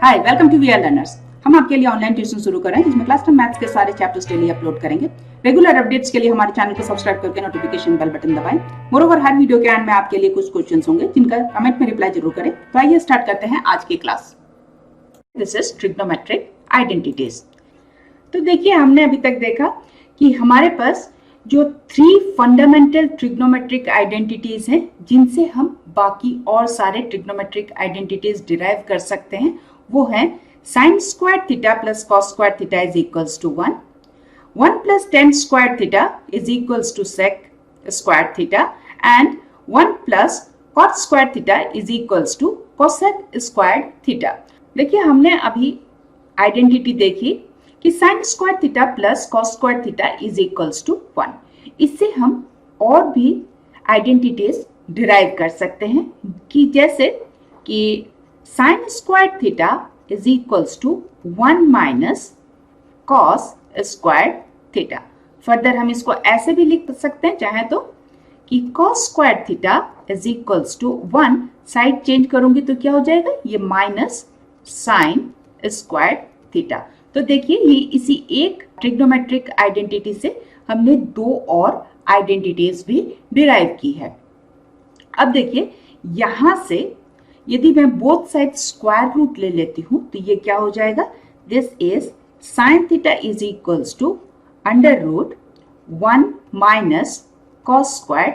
Hi, welcome to VRLearners। हम आपके लिए ऑनलाइन ट्यूशन शुरू कर रहे हैं जिसमें क्लास 10 मैथ्स के सारे चैप्टर्स डेली अपलोड करेंगे। रेगुलर अपडेट्स के लिए हमारे चैनल को सब्सक्राइब करके नोटिफिकेशन बेल बटन दबाएं। मोरोवर हर वीडियो के एंड में आपके लिए कुछ क्वेश्चंस होंगे जिनका कमेंट में रिप्लाई जरूर करें। तो आइए स्टार्ट करते हैं आज की class. This is trigonometric identities. तो देखिए, हमने अभी तक देखा कि हमारे पास जो 3 फंडामेंटल ट्रिग्नोमेट्रिक आइडेंटिटीज हैं जिनसे हम बाकी और सारे ट्रिग्नोमेट्रिक आइडेंटिटीज डिराइव कर सकते हैं, वो है sin square theta plus cos square theta is equals to 1, 1 plus tan square theta is equals to sec square theta and 1 plus cot square theta is equals to cosec square theta. देखिए, हमने अभी identity देखी कि sin square theta plus cos square theta is equals to 1। इससे हम और भी identities derive कर सकते हैं कि जैसे कि sin square theta is equals to 1 minus cos square theta. Further हम इसको ऐसे भी लिख सकते हैं चाहे तो कि cos square theta is equals to 1, side change करूंगी तो क्या हो जाएगा, ये माइनस sin स्क्वायर थीटा। तो देखिए, ये इसी एक ट्रिग्नोमेट्रिक आइडेंटिटी से हमने 2 और आइडेंटिटीज भी डिराइव की है। अब देखिए, यहां से यदि मैं बोथ साइड स्क्वायर रूट ले लेती हूं तो ये क्या हो जाएगा, this is sin theta is equals to under root 1 minus cos square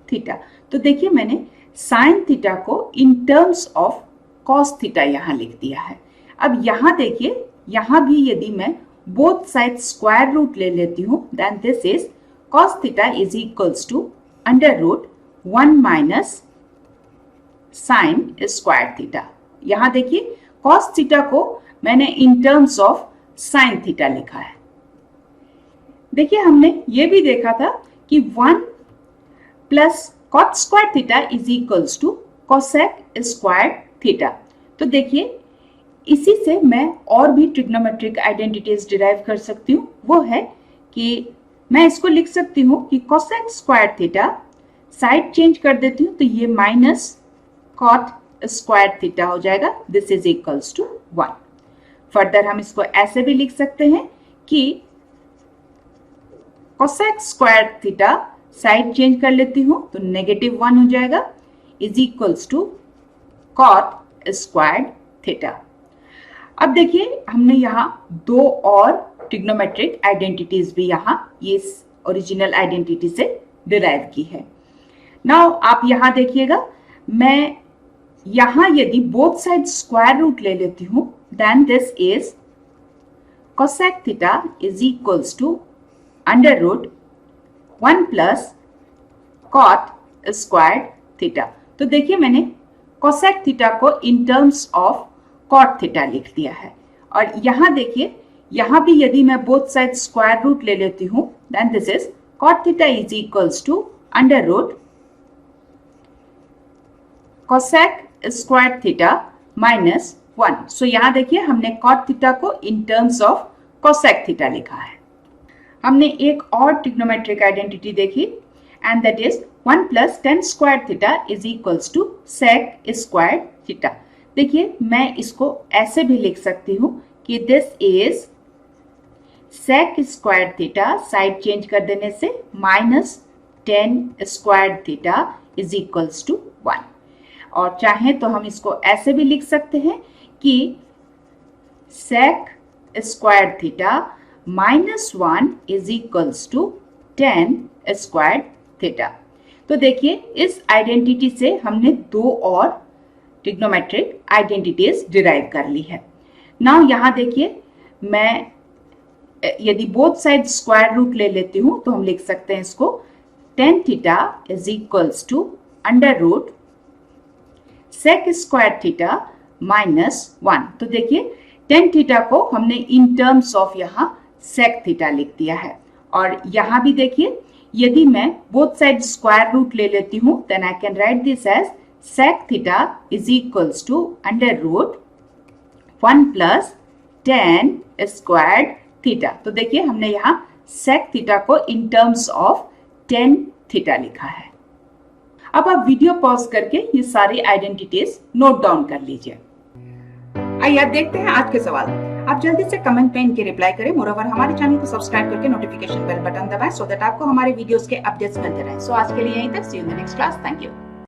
theta. तो देखिए, मैंने sin थीटा को in terms of cos theta यहां लिख दिया है। अब यहां देखिए, यहां भी यदि मैं बोथ साइड स्क्वायर रूट ले लेती हूं then this is cos theta is equals to under root 1 minus sin square theta. यहां देखिए, cos थीटा को मैंने in terms of sin theta लिखा है। देखिए, हमने ये भी देखा था कि 1 plus cot square theta is equals to cosec square theta. तो देखिए, इसी से मैं और भी ट्रिग्नोमेट्रिक आइडेंटिटीज डिराइव कर सकती हूँ। वो है कि मैं इसको लिख सकती हूँ कि cosec square theta, side change कर देती हूँ तो ये माइनस cot स्क्वायर थीटा हो जाएगा, this is equals to 1। Further हम इसको ऐसे भी लिख सकते हैं कि cosec square theta, side change कर लेती हूं तो नेगेटिव 1 हो जाएगा, is equals to cot square theta. अब देखिए, हमने यहाँ 2 और ट्रिग्नोमेट्रिक आइडेंटिटीज भी यहाँ इस ओरिजिनल आइडेंटिटी से डिराइव की है। नाउ आप यहाँ देखिएगा, मैं यहां यदि बोथ साइड स्क्वायर रूट ले लेती हूं then this is cosec theta is equals to under root 1 plus cot square theta. तो देखिए, मैंने cosec थीटा को in terms of cot theta लिख दिया है। और यहां देखिए, यहां भी यदि मैं बोथ साइड स्क्वायर रूट ले लेती हूं then this is cot theta is equals to under root cosec square theta minus 1। So यहां देखिए, हमने cot थीटा को in terms of cosec theta लिखा है। हमने एक और ट्रिग्नोमेट्रिक आइडेंटिटी देखी and that is 1 plus tan square theta is equals to sec square theta. देखिए, मैं इसको ऐसे भी लिख सकती हूं कि this is sec square theta, side change कर देने से minus tan square theta is equals to 1। और चाहे तो हम इसको ऐसे भी लिख सकते हैं कि sec square theta minus 1 is equals to tan square theta. तो देखिए, इस आइडेंटिटी से हमने 2 और ट्रिग्नोमेट्रिक आइडेंटिटीज डिराइव कर ली है। नाउ यहां देखिए, मैं यदि बोथ साइड स्क्वायर रूट ले लेती हूं तो हम लिख सकते हैं इसको tan theta is equals to under root sec square theta minus 1। तो देखिए, tan थीटा को हमने इन टर्म्स ऑफ यहाँ sec थीटा लिख दिया है। और यहाँ भी देखिए, यदि मैं बोथ साइड स्क्वायर रूट ले लेती हूँ then I can write this as sec theta is equals to under root 1 plus tan square theta. तो देखिए, हमने यहाँ sec थीटा को in terms of tan theta लिखा है। अब आप वीडियो पॉज करके ये सारी आइडेंटिटीज नोट डाउन कर लीजिए। आइए अब देखते हैं आज के सवाल। आप जल्दी से कमेंट में इनके रिप्लाई करें। मोरओवर हमारे चैनल को सब्सक्राइब करके नोटिफिकेशन बेल बटन दबाएं सो दैट आपको हमारे वीडियोस के अपडेट्स मिलते रहें। सो आज के लिए यहीं तक। See you in the next class. Thank you.